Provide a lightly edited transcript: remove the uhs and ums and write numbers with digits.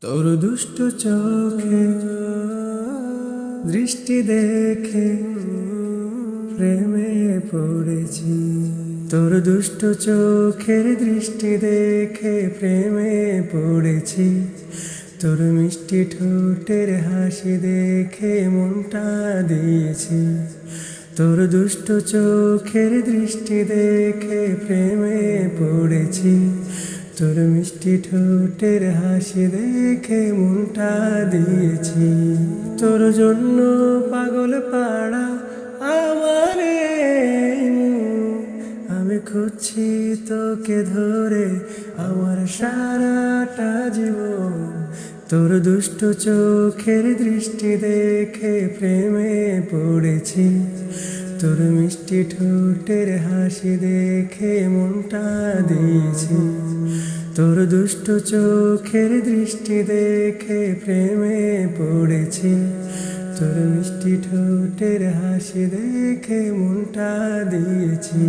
তোর দুষ্ট চোখে দৃষ্টি দেখে প্রেমে পড়েছি। তোর দুষ্ট চোখের দৃষ্টি দেখে প্রেমে পড়েছি। তোর মিষ্টি ঠোঁটের হাসি দেখে মনটা দিয়েছি। তোর দুষ্ট চোখের দৃষ্টি দেখে প্রেমে পড়েছি। তোর মিষ্টি ঠোঁটের হাসি দেখে মনটা দিয়েছি। তোর জন্য পাগল পাড়া আমার এই মন। আমি খুঁজছি তোকে ধরে আমার সারাটা জীবন। তোর দুষ্ট চোখের দৃষ্টি দেখে প্রেমে পড়েছি। তোর মিষ্টি ঠোঁটের হাসি দেখে মনটা দিয়েছি। তোর দুষ্ট চোখের দৃষ্টি দেখে প্রেমে পড়েছি। তোর মিষ্টি ঠোঁটের হাসি দেখে মনটা দিয়েছি।